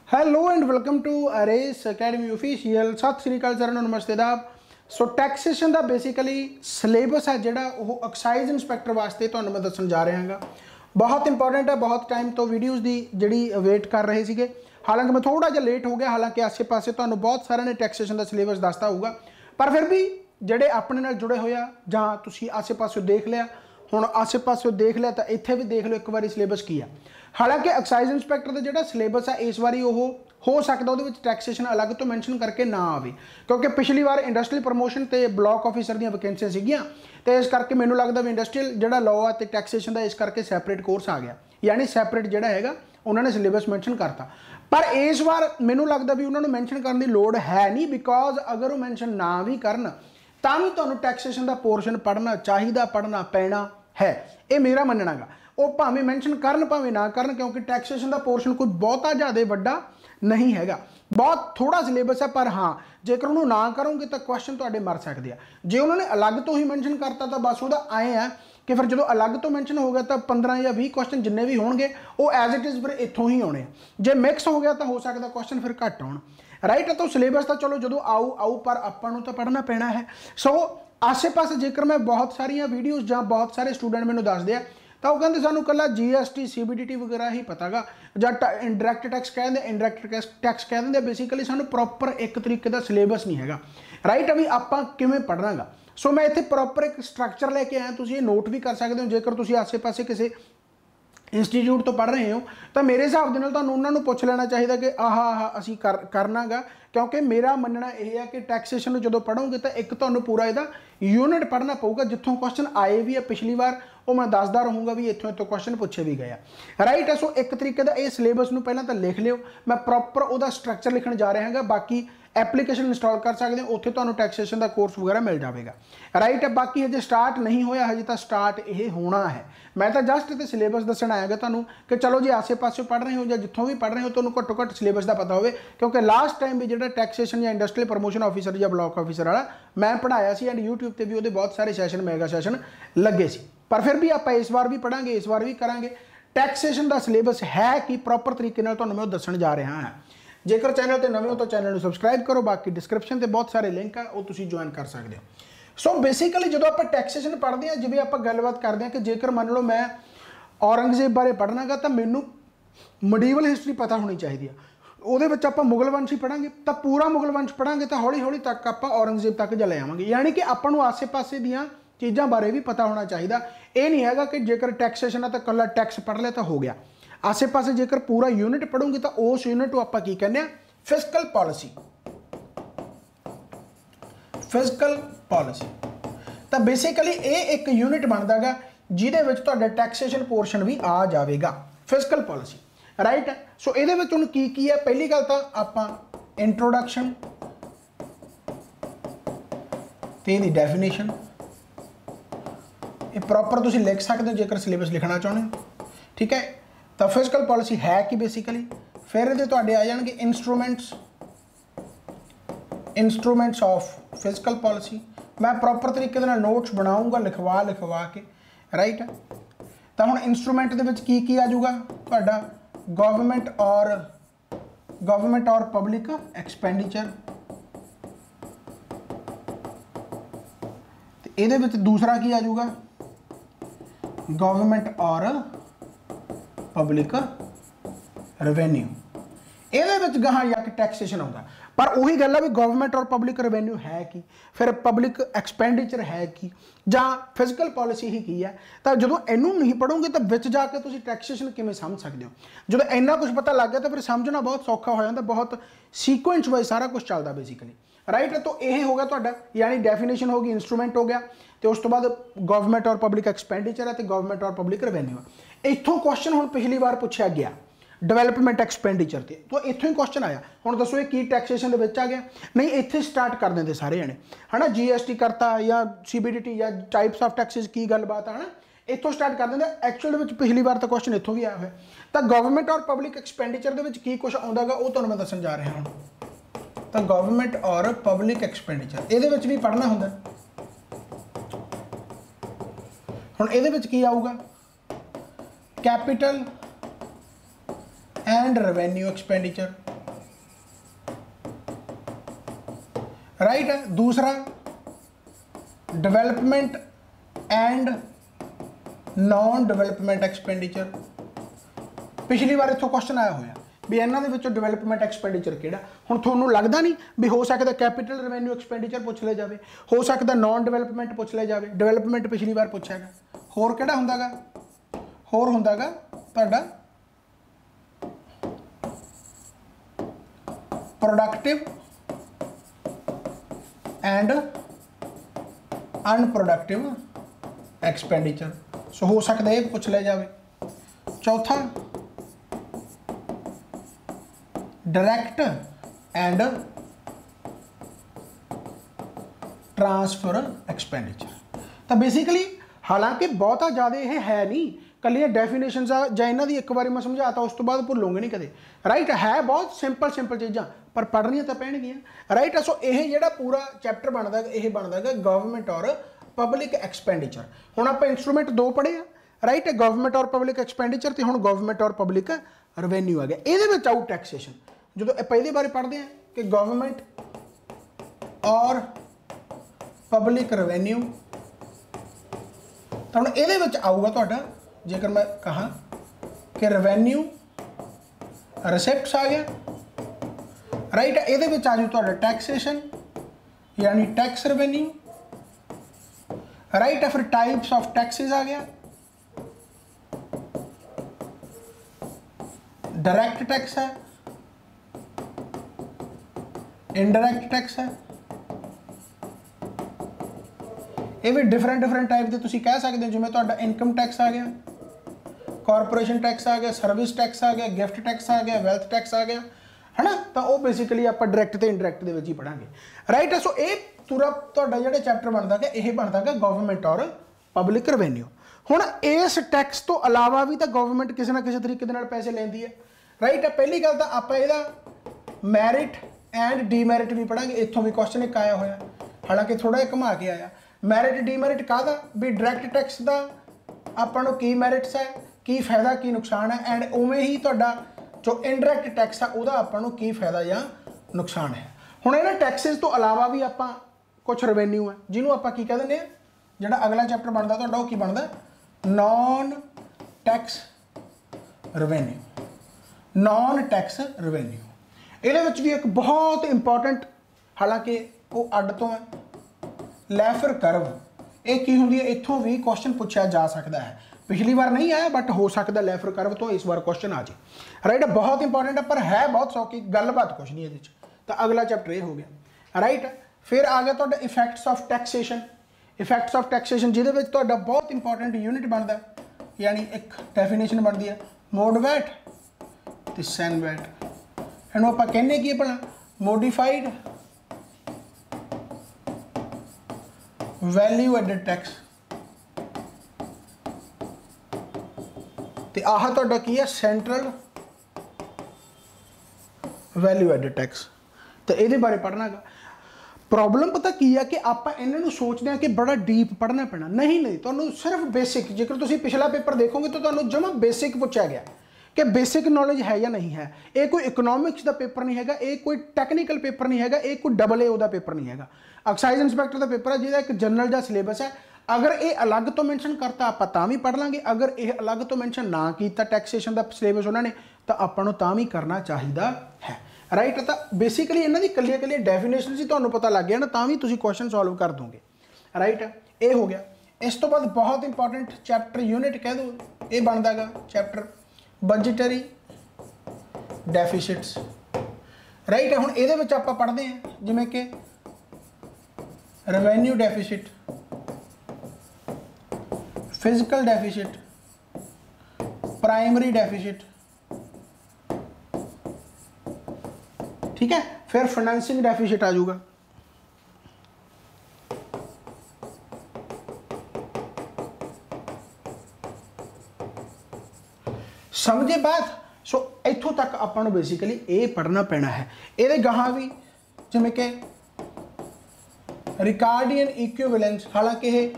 Hello and welcome to Ares academy official. सत श्री अकाल सर, नमस्ते दाब। सो टैक्सेशन का बेसिकली सिलेबस है जोड़ा वो एक्साइज इंस्पैक्टर वास्ते तुहानूं मैं दस्सण जा रहा हाँ। बहुत इंपॉर्टेंट है, बहुत टाइम तो वीडियोज़ की जी वेट कर रहे थे। हालांकि मैं थोड़ा जिहा लेट हो गया, हालांकि आसे पासे तुहानूं बहुत सारे ने टैक्सेशन का सिलेबस दसता होगा, पर फिर भी जोड़े अपने नाल जुड़े हुए जां तुसीं आसे पासों देख लिया, हुण आसे पासों देख लिया तो इत्थे भी देख लो एक बार सिलेबस की है। हालांकि एक्साइज इंस्पैक्टर का जोड़ा सिलेबस है इस बारी हो सकता वो टैक्सेशन अलग तो मैंशन करके ना आए, क्योंकि पिछली बार इंडस्ट्रीयल प्रमोशन तो ब्लॉक ऑफिसर दी वैकेंसियां सीगियां, तो इस करके मैनूं लगदा भी इंडस्ट्रीयल जोड़ा लॉ है तो टैक्सेशन का इस करके सैपरेट कोर्स आ गया, यानी सैपरेट जोड़ा है उन्होंने सिलेबस मैंशन करता। पर इस बार मैनूं लगदा भी उन्होंने मैंशन करने की लोड़ है नहीं, बिकॉज अगर वो मैंशन ना भी करन तां भी तुहानूं टैक्सेशन का पोर्शन पढ़ना चाहिए, पढ़ना पैना है, ये मेरा मनना गा। वो भावें मैंशन करन भावें ना करन, क्योंकि टैक्सेशन का पोर्शन कोई बहुता ज़्यादा वड्डा नहीं हैगा, बहुत थोड़ा सिलेबस है। पर हाँ, जेकर उन्होंने ना करोगे तो क्वेश्चन तुहाडे मर सकते हैं। जो उन्होंने अलग तो ही मैंशन करता तो बस वो आए है कि फिर जो अलग तो मैंशन हो गया तो 15 या 20 क्वेश्चन जिन्ने भी होंगे वो एज इट इज़ फिर इत्थों ही आने। जे मिक्स हो गया तो हो सकता क्वेश्चन फिर घट आउण, राइट। तो सिलेबस तो चलो जो आऊ पर आपां तो पढ़ना पैना है। सो आसे पासे जेकर मैं बहुत सारिया वीडियोज़ ਜਾਂ बहुत सारे स्टूडेंट मैंने दसते हैं तो वह कहते सानू कला GST CBDT वगैरह ही पता गा, ਜਾਂ इंडायरैक्ट टैक्स कह देंगे, इंडायरैक्ट टैक्स कह देंगे। बेसिकली सानू प्रॉपर एक तरीके का सिलेबस नहीं है, राइट। अभी आपां किवें पढ़ना गा। सो मैं इत्थे प्रॉपर एक स्ट्रक्चर लैके आया, तुसीं ये नोट भी कर सकते हो। जेकर तुसीं आसे पासे किसी इंस्टीट्यूट तो पढ़ रहे हो तो मेरे हिसाब के उन्होंने पूछ लेना चाहिए कि आह असी करना गा, क्योंकि मेरा मनना यह है कि टैक्सेशन जो पढ़ोगे तो एक तो पूरा यदा यूनिट पढ़ना पऊगा, जितों क्वेश्चन आए भी है पिछली बार वो मैं दसदा रहूँगा भी इतों इतों क्वेश्चन पूछे भी गए, राइट। सो एक तरीके का ये सिलेबस में पहले तो लिख लियो, मैं प्रॉपर वो स्ट्रक्चर लिखण जा रहा हाँ। बाकी एप्लीकेशन इंस्टॉल कर सकते हो, उत्थे तुहानूं टैक्सेशन का कोर्स वगैरह मिल जाएगा, राइट। बाकी हजे स्टार्ट नहीं होया, हजे तो स्टार्ट ये होना है। मैं तो जस्ट इतने सिलेबस दसण आया तुहानूं कि चलो जी आसे पासे पढ़ रहे हो या जितों भी पढ़ रहे हो तो घट्टो घट्ट सिलेबस का पता हो, क्योंकि लास्ट टाइम भी जो टैक्सेशन या इंडस्ट्रीयल प्रमोशन ऑफिसर या ब्लॉक ऑफिसर वाला मैं पढ़ाया सी, एंड यूट्यूब पर भी वो बहुत सारे सैशन मैगा सैशन लगे सी। पर फिर भी आप इस बार भी पढ़ांगे, इस बार भी करांगे। टैक्सेशन का सिलेबस है कि प्रॉपर तरीके नाल तुहानूं मैं दसण जा रहा हाँ। जेकर चैनल पर नवे हो तो चैनल को सबसक्राइब करो, बाकी डिस्क्रिप्शन से बहुत सारे लिंक है वो तुसीं ज्वाइन कर सकते हो। सो बेसिकली जो आप टैक्सेशन पढ़ते हैं, जिवें आप गलबात करते हैं कि जेकर मान लो मैं औरंगजेब बारे पढ़ना गा तो मैनू मडीवल हिस्टरी पता होनी चाहिए। वो आप मुगल वंश ही पढ़ांगे तो पूरा मुगल वंश पढ़ांगे तो हौली हौली तक आप औरंगजेब तक जा ले आवांगे, यानी कि आपको आसे पासे दियाँ चीज़ों बारे भी पता होना चाहिए। ये नहीं है कि जेकर टैक्सेशन है तो कला टैक्स पढ़ लिया तो हो गया। आसे पासे जेकर पूरा यूनिट पढ़ोगे तो उस यूनिट को आप की कहने फिस्कल पॉलिसी, फिस्कल पॉलिसी। तो बेसिकली ये एक यूनिट बनता है जिहदे टैक्सेशन पोर्शन भी आ जाएगा, फिस्कल पॉलिसी, राइट। सो ये की है, पहली गल तो आप इंट्रोडक्शन ते दी डेफिनेशन ये प्रॉपर तुसीं लिख सकते हो जेकर सिलेबस लिखना चाहते हो, ठीक है। तो फिस्कल पॉलिसी है कि बेसिकली फिर ये तुहाडे आ जाएंगे इंस्ट्रूमेंट्स ऑफ फिस्कल पॉलिसी। मैं प्रॉपर तरीके नोट्स बनाऊँगा लिखवा के, राइट। तो हुण इंस्ट्रूमेंट दे की आ जाऊगा तुहाडा गवर्नमेंट और पब्लिक एक्सपेंडिचर। ये दूसरा की आ जाऊगा गवर्नमेंट और पब्लिक रेवेन्यू। ये गहाँ जाके टैक्सेशन आता, पर वही गल है भी गवर्नमेंट और पब्लिक रेवेन्यू है कि फिर पब्लिक एक्सपेंडिचर है कि जां फिजिकल पॉलिसी ही की है। तो जो इनू नहीं पढ़ोगे तो बिच जाके तुसीं टैक्सेशन किवें समझ सकते हो। जो इन्ना कुछ पता लग गया तो फिर समझना बहुत सौखा हो जाता, बहुत सीक्वेंस वाइज सारा कुछ चलता बेसिकली, राइट। तो यह होगा तुहाडा, यानी डेफिनेशन होगी, इंस्ट्रूमेंट हो गया, तो उस तो बाद गवर्नमेंट और पब्लिक एक्सपेंडिचर है तो गवर्नमेंट और पब्लिक रेवेन्यू है। इत्थों क्वेश्चन हुण पिछली बार पूछा गया डेवलपमेंट एक्सपेंडिचर से, तो इत्थों ही क्वेश्चन आया। हुण दसो ये की टैक्सेशन आ गया नहीं, इत्थे स्टार्ट कर देंगे सारे जने है ना। GST करता या CBDT या टाइप्स ऑफ टैक्सेस की गलबात है ना, इत्थों स्टार्ट कर देंगे। एक्चुअल पिछली बार तो क्वेश्चन इत्थों भी आया है। तो गवर्नमेंट और पब्लिक एक्सपेंडिचर की कुछ आता गा वो तुहानूं मैं दस्सण जा रहा हूँ। तो गवर्नमेंट और पब्लिक एक्सपेंडिचर ये भी पढ़ना होंगे। हुण ये की आऊगा capital and revenue expenditure, right है। दूसरा development and non development expenditure, पिछली बार इत्थों क्वेश्चन आया होया भी इन्हां दे विचों डेवलपमेंट एक्सपेंडिचर किहड़ा। हुण तुहानूं लगदा नहीं भी हो सकदा कैपीटल रेवेन्यू एक्सपेंडिचर पुछ लिया जाए, हो सकदा नॉन डेवलपमेंट पुछ लिया जाए, डेवलपमेंट पिछली बार पुछिआ गा, होर किहड़ा हुंदा गा, होर हुंदा गा तुहाडा प्रोडक्टिव एंड अनप्रोडक्टिव एक्सपेंडिचर। सो हो सकता है पूछ लिया जाए। चौथा डायरैक्ट एंड ट्रांसफर एक्सपेंडिचर। तो बेसिकली हालांकि बहुता ज़्यादा यह है नहीं, कलिया डेफिनेशन जां इन्हां दी एक बार मैं समझाता उस तो बाद भुलोगे नहीं कदे। राइट है बहुत सिंपल सिंपल चीज़ां पर पढ़नियां तो पैणगियां। राइट है। सो यह जिहड़ा पूरा चैप्टर बनता यह बनता गवर्नमेंट और पब्लिक एक्सपेंडिचर। हुण आपां इंस्ट्रूमेंट दो पढ़े आ। राइट है, गवर्नमेंट और पब्लिक एक्सपेंडिचर तो हुण गवर्नमेंट और पब्लिक रेवेन्यू आ गया। ये आउट टैक्सेशन जो पहली बार पढ़ते हैं कि गवर्नमेंट और पब्लिक रेवेन्यू, तो हुण ये आऊगा तुहाडा जेकर मैं कहा कि रेवेन्यू रिसिप्ट्स आ गया। राइट है, ये आजू तुहाडा टैक्सेशन यानी टैक्स रेवेन्यू। राइट है, फिर टाइप्स ऑफ टैक्सेस आ गया, डायरेक्ट टैक्स है, इनडायरेक्ट टैक्स है। ये भी डिफरेंट टाइप के तुसीं कह सकते हो, जिवें तुहाडा इनकम टैक्स आ गया, कॉरपोरेशन टैक्स आ गया, सर्विस टैक्स आ गया, गिफ्ट टैक्स आ गया, वैल्थ टैक्स आ गया, है ना। तो वो बेसिकली आप डायरैक्ट तो इनडायरैक्ट के ही पढ़ांगे। राइट है। सो ये पूरा तुहाडा जिहड़ा चैप्टर बनता है यह बनता है गवर्नमेंट और पब्लिक रेवेन्यू। हुण इस टैक्स तो अलावा भी तो गवर्नमेंट किसी ना किसी तरीके नाल पैसे लैंदी है। राइट है। पहली गल तो आप मैरिट एंड डीमैरिट भी पढ़ांगे, इत्थों भी क्वेश्चन एक आया होया, हालांकि थोड़ा घुमा के आया। मैरिट डीमैरिट काहदा भी डायरैक्ट टैक्स का आपां नूं की मैरिट्स है, की फायदा की नुकसान है, एंड उवें ही तुहाडा जो इनडायरैक्ट टैक्स है उहदा आपां नूं की फायदा या नुकसान है। हुण इन्हां टैक्सेस तो अलावा भी आपां कुछ रेवेन्यू है जिन्हों आपां की कह दिंदे आ, जिहड़ा अगला चैप्टर बनता तुहाडा वो की बनदा non tax revenue. Non tax revenue ਇਹਦੇ ਵਿੱਚ भी एक बहुत इंपॉर्टेंट, हालांकि वो अड तो है, लैफर करव। ये की होंदी है, इत्थों भी क्वेश्चन पूछा जा सकता है। पिछली बार नहीं आया बट हो सकता लैफर करव तो इस बार क्वेश्चन आ जाए। राइट, बहुत इंपॉर्टेंट है पर है बहुत सौखी, गलबात कुछ नहीं है। तो अगला चैप्टर ये हो गया। राइट, फिर आ गया तो effects of taxation. Effects of taxation जिहदे विच तुहाडा बहुत इंपॉर्टेंट यूनिट बनता है, यानी एक डेफिनेशन बनती है मोड वैट तो सैन वैट। इन्हों आप कहने की भला मोडिफाइड वैल्यू एडेड टैक्स। तो आह तुहाडा की है सेंट्रल वैल्यू एडेड टैक्स। तो ये बारे पढ़ना गा। प्रॉब्लम पता की है कि आप इन्हों सोचते हैं कि बड़ा डीप पढ़ना पैना, नहीं तो सिर्फ बेसिक, जेकर तुम पिछला पेपर देखोगे तो तुम्हें जमा बेसिक पूछा गया कि बेसिक नॉलेज है या नहीं है। ये कोई इकोनॉमिक्स का पेपर नहीं है, ये कोई टैक्नीकल पेपर नहीं है, ये कोई AA का पेपर नहीं है। एक्साइज इंस्पैक्टर का पेपर है जिहदा एक जनरल जा सिलेबस है। अगर ये अलग तो मैंशन करता आप भी पढ़ लांगे, अगर ये अलग तो मैंशन ना किया टैक्सेशन का सिलेबस उन्होंने तो आपको भी करना चाहिए है। राइट, तो बेसिकली इन्हों की कलिया कलिया डेफिनेशन से तुम्हें पता लग गया ना, तो भी तुम क्वेश्चन सॉल्व कर दोगे। राइट, ये हो गया। इस तो बाद बहुत इंपॉर्टेंट चैप्टर यूनिट कह दो, ये बनता गा चैप्टर बजटरी डेफिसिट्स। राइट, हुण इहदे विच आपां पढ़दे हैं जिवें कि revenue deficit, physical deficit, primary deficit, ठीक है, फिर फाइनेंसिंग डेफिसिट आ जाऊगा। समझे बात। सो इत्थों तक आपको बेसिकली ये पढ़ना पैना है। ये गाह भी जिमें कि रिकार्डियन इक्विवेलेंस, हालांकि ये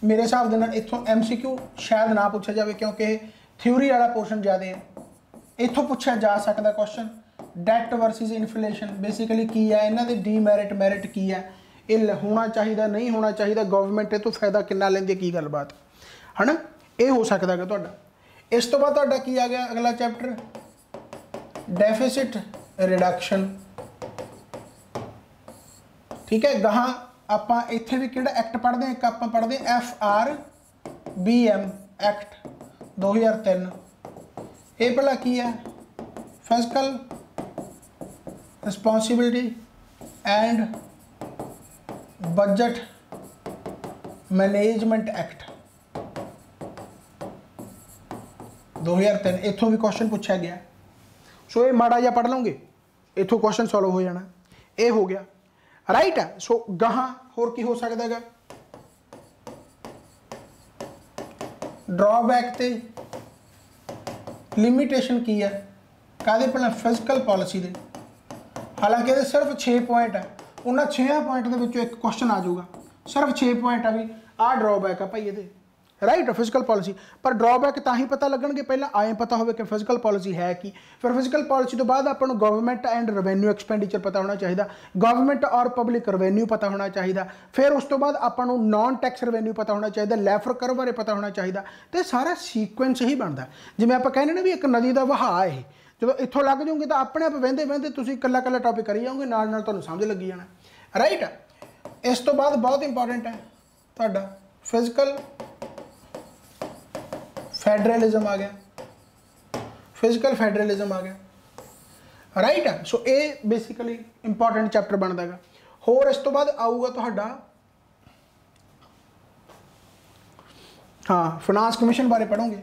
मेरे हिसाब से इत्थों MCQ शायद ना पूछा जाए क्योंकि थ्योरी वाला पोर्शन ज़्यादा है। इत्थों पूछा जा सकता question debt versus inflation basically की है, इन्हां दे डीमैरिट मैरिट की है, ये होना चाहिए नहीं होना चाहिए, गवर्नमेंट ये तो फायदा कितना लैंदी है, की गलबात है ना, ये हो सकता है तुहाडा। इस तो बाद तुहाडा की आ गया अगला चैप्टर डेफिसिट रिडक्शन। ठीक है, गहाँ आपां इत्थे भी किहड़ा एक्ट पढ़ते हैं, एक आपां पढ़ते हैं FRBM एक्ट 2003। ये भला की है, physical responsibility and budget management act 2003। इत्थों भी क्वेश्चन पूछा गया, सो ये माड़ा जा पढ़ लोगे, इत्थों क्वेश्चन सॉल्व हो जाना, ये हो गया राइट है। सो गहाँ होर की हो सकता है, ड्रॉबैक ते लिमिटेशन की है, कादे पहला फिजिकल पॉलिसी दे, हालांकि ये सिर्फ 6 पॉइंट है, उन्होंने 6 पॉइंट के विचों एक क्वेश्चन आ जाऊगा, सिर्फ 6 पॉइंट है भी आ ड्रॉबैक है भाई ये राइट फिजिकल पॉलिसी। पर ड्रॉबैक तो ही पता लगन पहला आए पता हो कि फिजिकल पॉलिसी है कि, फिर फिजिकल पॉलिसी तो बाद आपको गवर्नमेंट एंड रेवेन्यू एक्सपेंडिचर पता होना चाहिए, गवर्नमेंट और पब्लिक रेवेन्यू पता होना चाहिए, फिर उस तो बाद आपको नॉन टैक्स रेवेन्यू पता होना चाहिए, लैफर कर्व बारे पता होना चाहिए, तो सारा सीक्वेंस ही बनता। जिवें आप कहने ना भी एक नदी का वहा है, जो इतों लग जाओगे तो अपने आप वहदे वहदे तुम कला कला टॉपिक करी जाओगे, नाल नाल तुहानूं समझ लगी जाना राइट। इस तो बाद बहुत इंपॉर्टेंट है तुहाडा फिजिकल फेडरलिज्म आ गया, फिजिकल फेडरलिज्म आ गया राइट है। सो ये बेसिकली इंपॉर्टेंट चैप्टर बनता है। होर इस तो बाद आऊगा तुहाडा हाँ फाइनेंस कमीशन बारे पढ़ोगे,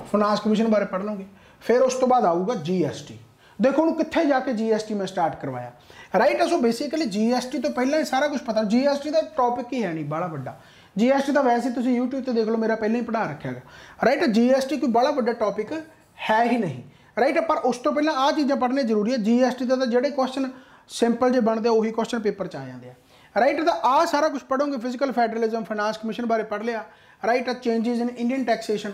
फाइनेंस कमीशन बारे पढ़ लोगे। फिर उस तो बाद आऊगा GST। देखो हूँ कितने जाके GST में स्टार्ट करवाया राइट है। सो बेसिकली GST तो पहले ही सारा कुछ पता, GST का टॉपिक ही है नहीं बड़ा बड़ा, GST तो वैसे तुम यूट्यूब पर देख लो, मेरा पहले ही पढ़ा रखा है राइट। GST कोई बड़ा बड़ा टॉपिक है ही नहीं राइट। पर उस तो पहले आ चीज़ें पढ़नी जरूरी है। GST का तो जोड़े क्वेश्चन सिंपल जो बनते उही क्वेश्चन पेपर च आ जाते हैं राइट। तो आ सारा कुछ पढ़ोगे, फिजिकल फेडरलिज्म, फाइनेंस कमीशन बारे पढ़ लिया right. Changes in Indian taxation,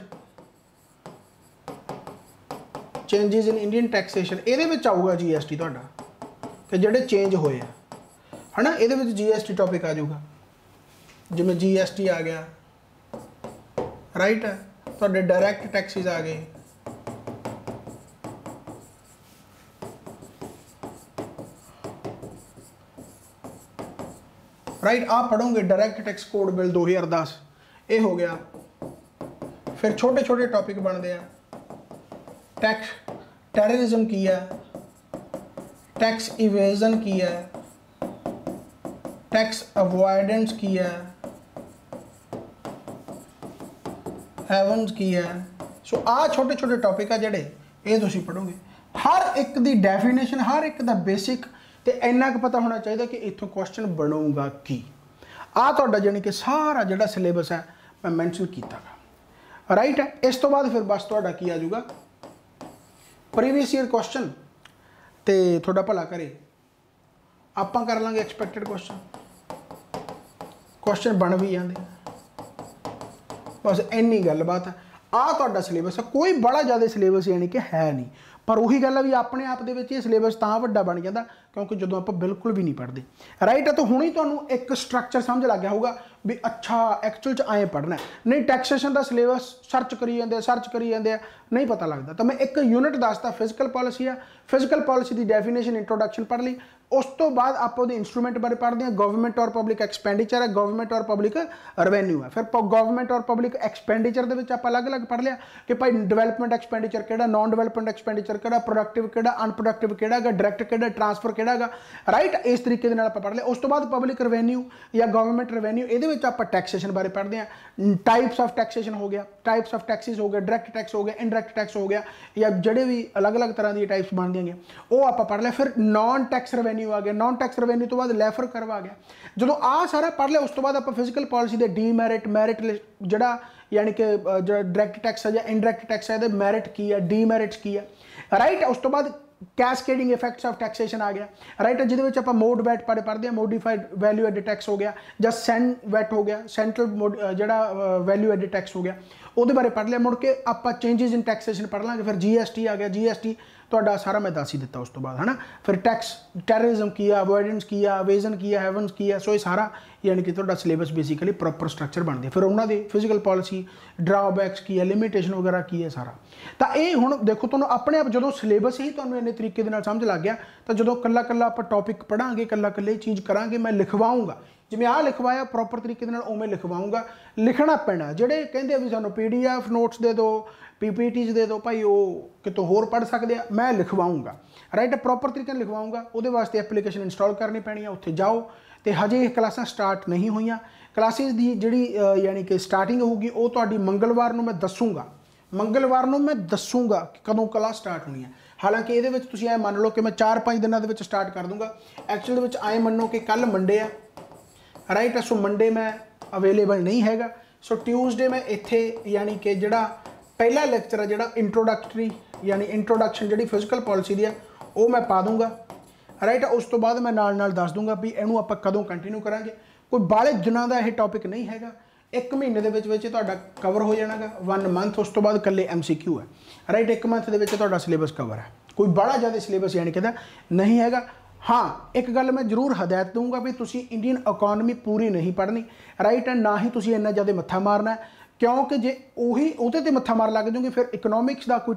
changes in Indian taxation ये आऊगा GST तुहाडा कि जोड़े चेंज होए है ना, ये GST टॉपिक आ जाऊगा, जिमें GST आ गया राइट। तुहाडे डायरैक्ट टैक्सिस आ गए राइट। आप पढ़ोगे डायरैक्ट टैक्स कोड बिल 2010 ये हो गया। फिर छोटे छोटे टॉपिक बनते हैं, टैक्स टेररिज्म की है, टैक्स इवेजन की है, टैक्स अवॉइडेंस की है, हेवन्स की है। सो आ छोटे छोटे टॉपिक है जोड़े ये तुम पढ़ोगे, हर एक दी डेफिनेशन, हर एक दा बेसिक तो इन्ना क पता होना चाहिए कि इतों क्वेश्चन बनूगा की। आ तुहाडा जानी कि सारा जिहड़ा सिलेबस है मैं मैंशन किया राइट है। इस तो बाद फिर बस तुहाडा की आ जाऊगा प्रीवियस ईयर क्वेश्चन, तो थोड़ा भला करे आपां कर लांगे एक्सपैक्टेड क्वेश्चन, क्वेश्चन बन भी जाते बस इन्नी गलबात है। आ तुहाडा सिलेबस है, कोई बड़ा ज़्यादा सिलेबस यानी कि है नहीं, पर उही गल है भी अपने आप के सिलेबस तां वड्डा बन जाता क्योंकि जो आप बिल्कुल भी नहीं पढ़ते राइट है। तो हुणे ही तुहानूं एक स्ट्रक्चर समझ लग गया होगा भी अच्छा एक्चुअल च आए पढ़ना है, नहीं टैक्सेशन का सिलेबस सर्च करी जाते नहीं पता लगता। तो मैं एक यूनिट दसता फिजिकल पॉलिसी है, फिजिकल पॉलिसी की डेफिनेशन इंट्रोडक्शन पढ़ ली, उस तो बाद आप इंस्ट्रूमेंट बारे पढ़ते हैं, गवर्नमेंट और पब्लिक एक्सपेंडिचर है, गवर्नमेंट और पब्लिक रेवेन्यू है। फिर गवर्नमेंट और पब्लिक एक्सपेंडिचर के आप अलग अलग पढ़ लिया कि भाई डिवेलपमेंट एक्सपेंडिचर केड़ा, नॉन डिवेलपमेंट एक्सपेंडिचर केड़ा, प्रोडक्टिव केड़ा, अनप्रोडक्टिव केड़ा, डायरैक्ट केड़ा, ट्रांसफर केड़ा राइट। इस तरीके आप पढ़ लिया। उस तो बाद पब्लिक रेवेन्यू या गवर्नमेंट रेवेन्यू ये आप टैक्सेशन बारे पढ़ते हैं, टाइप्स ऑफ टैक्सेशन हो गया, टाइप्स ऑफ टैक्सेस हो गया, डायरैक्ट टैक्स हो गया, इनडायरैक्ट टैक्स हो गया, या जोड़े भी अलग अलग तरह की टाइप्स बन देंगे वो आप पढ़ लिया। फिर नॉन टैक्स रेवेन्यू आ गया, नॉन टैक्स रेवेन्यू तो बाद लैफर करवा गया। जो आ सारा पढ़ लिया उस तो बाद आप फिजिकल पॉलिसी के डीमैरिट मैरिट जोड़ा यानी कि जो डायरैक्ट टैक्स है या इनडायरैक्ट टैक्स है मैरिट की है, डीमैरिट्स की है राइट। उस तो बाद कैसकेडिंग इफेक्ट्स ऑफ टैक्सेशन आ गया, राइट, जिहदे आप मोड वैट पढ़ते हैं, मोडिफाइड वैल्यू एडिड टैक्स हो गया, ਜਾਂ ਸੈਨ वैट हो गया, सेंट्रल ਜਿਹੜਾ वैल्यू एडिड टैक्स हो गया, ਉਹਦੇ ਬਾਰੇ पढ़ लिया। मुड़ के आप चेंजिज इन टैक्सेशन पढ़ लाँगे। फिर GST आ गया, GST ਤੁਹਾਡਾ ਸਾਰਾ मैं दस ही दिता उस तो बाद, है ना। फिर टैक्स टैररिज्म की है, अवॉइडेंस की है, अवेजन की है, हेवन्स की है। सो ये सारा यानी कि ਤੁਹਾਡਾ सिलेबस बेसिकली प्रॉपर स्ट्रक्चर बन गया। फिर उन्होंने फिजिकल पॉलिसी, ड्रॉबैक्स की है, लिमिटेशन वगैरह की है सारा। तो ये हुण देखो तुहानूं अपने आप जो सिलेबस ही तुहानूं इन्ने तरीके दे नाल समझ लग गया, तो जो कल्ला कल्ला आप टॉपिक पढ़ांगे, कल्ला कल्ले चीज़ करांगे, मैं लिखवाऊँगा जिवें आ लिखवाया प्रॉपर तरीके दे नाल उवें लिखवाऊँगा। लिखना पैना, जिहड़े कहंदे भी सानूं PDF नोट्स दे दो, PPTs दे दो, भाई वो कितों होर पढ़ सकते हैं, मैं लिखवाऊँगा, राइट, प्रॉपर तरीके लिखवाऊँगा। वो वास्ते एप्लीकेशन इंस्टॉल करनी पैनी है, उत्थे जाओ। तो हजे क्लासां स्टार्ट नहीं हुई, क्लासिस की जिहड़ी यानी कि स्टार्टिंग होगी वो तुहाडी मंगलवार नूं मैं दसूँगा, मंगलवार नूं मैं दसूँगा कि कदों क्लास स्टार्ट होनी है। हालांकि ये तुसीं ऐ मान लो कि मैं 4-5 दिनों के स्टार्ट कर दूँगा। एक्चुअल में ऐ मनो कि कल मंडे है, राइट, सो मंडे मैं अवेलेबल नहीं हैगा। सो ट्यूसडे मैं इत्थे यानी कि जिहड़ा पहला लैक्चर है, जिहड़ा इंट्रोडक्टरी यानी इंट्रोडक्शन जिहड़ी फिजिकल पॉलिसी दी है वो मैं पा दूँगा, राइट। उस तो बाद मैं नाल दस दूँगा भी इहनूं आपां कदों कंटिन्यू करांगे। कोई बाले दिनों का यह टॉपिक नहीं हैगा, 1 महीने के तुहाडा कवर हो जाना गा, 1 मंथ। उस तो बाद कल्ले MCQ है, राइट, 1 मंथ के तुहाडा सिलेबस कवर है। कोई बड़ा ज़्यादा सिलेबस यानी कि नहीं हैगा। हाँ, एक गल मैं जरूर हदायत दूंगा भी तुसी इंडियन इकोनॉमी पूरी नहीं पढ़नी, राइट, ना ही तुसी इन्ना ज़्यादा मत्था मारना है, क्योंकि जे उही उहदे ते मत्था मार लग जाओगे फिर इकोनॉमिक्स का कोई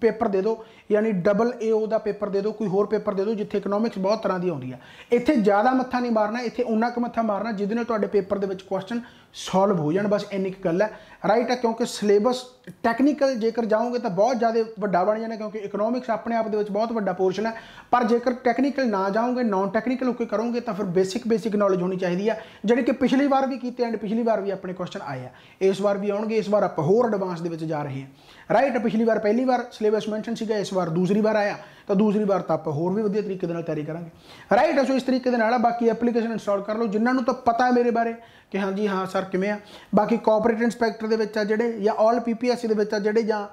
पेपर दे दो, यानी AAO का पेपर दे दो, कोई होर पेपर दे दो जिथे इकोनॉमिक्स बहुत तरह की आउंदी है। इत्थे ज़्यादा मत्था नहीं मारना, इत्थे उन्ना क मत्था मारना जिहदे नाल तुहाडे paper they which question solve हो जाए, बस इन्नी गल है, राइट है। क्योंकि सिलेबस टैक्नीकल जेकर जाओगे तो बहुत ज़्यादा वड्डा बन जाना, क्योंकि इकोनॉमिक्स अपने आप दे बहुत वड्डा पोर्शन है। पर जेकर टैक्नीकल ना जाओगे, नॉन टैक्नीकल होकर करोगे तो फिर बेसिक नॉलेज होनी चाहिए है, जिहड़ी कि पिछली बार भी की एंड पिछली बार भी अपने क्वेश्चन आए हैं, इस बार भी आउणगे। इस बार आप होर एडवांस दे जा रहे हैं, राइट। पिछली बार पहली बार सिलेबस मैंशन सीगा, इस बार दूसरी बार आया, तो दूसरी बार तो आप होर भी वधिया तरीके तैयारी करांगे, राइट। सो इस तरीके बाकी एप्लीकेशन इंस्टॉल कर लो जिन्होंने तो पता है मेरे बारे कि हाँ जी हाँ सर किमें आ। बाकी कॉपरेट इंस्पैक्टर के जिहड़े या ऑल PPSC के जिहड़े जां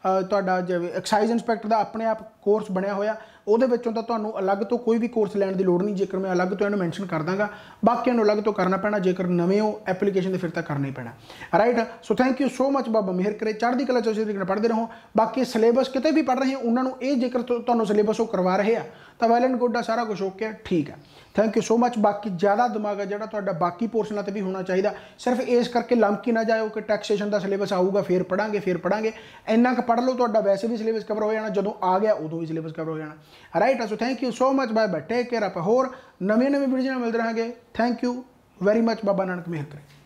तुहाडा एक्साइज इंस्पैक्टर का अपने आप कोर्स बनया होया, ਉਹਦੇ ਵਿੱਚੋਂ ਤਾਂ ਤੁਹਾਨੂੰ अलग तो कोई भी कोर्स लैण की लोड़ नहीं, जेकर मैं अलग तो इन्हूं मैंशन कर दांगा, बाकियों ਨੂੰ अलग तो करना पैना, जेकर नवें हो एप्लीकेशन तो फिर तो करना ही पैना, right. So thank you so much, बाबा मेहर करे, चढ़दी कला चो तरीके पढ़ते रहो। बाकी सिलेबस किते भी पढ़ रहे हैं उन्होंने ये जेकर तुहानूं सिलेबस वो करवा रहे हैं तो वैल एंड गुड है, सारा कुछ ओके है, ठीक है, थैंक यू सो मच। बाकी ज़्यादा दिमाग है जिहड़ा तुहाडा बाकी पोर्शनां ते भी होना चाहिए, सिर्फ इस करके लंक ही ना जाओ कि टैक्सेशन का सिलेबस आऊगा फिर पढ़ांगे, इन्ना क पढ़ लो तुहाडा वैसे भी सिलेबस कवर हो जाना, जदों आ गया उदों भी सिलेबस कवर हो जाना, right. So thank you so much, bye bye, take care. आप होर नवीं वीडियो मिलते रहेंगे। Thank you very much, Baba Nanak मेहर करे।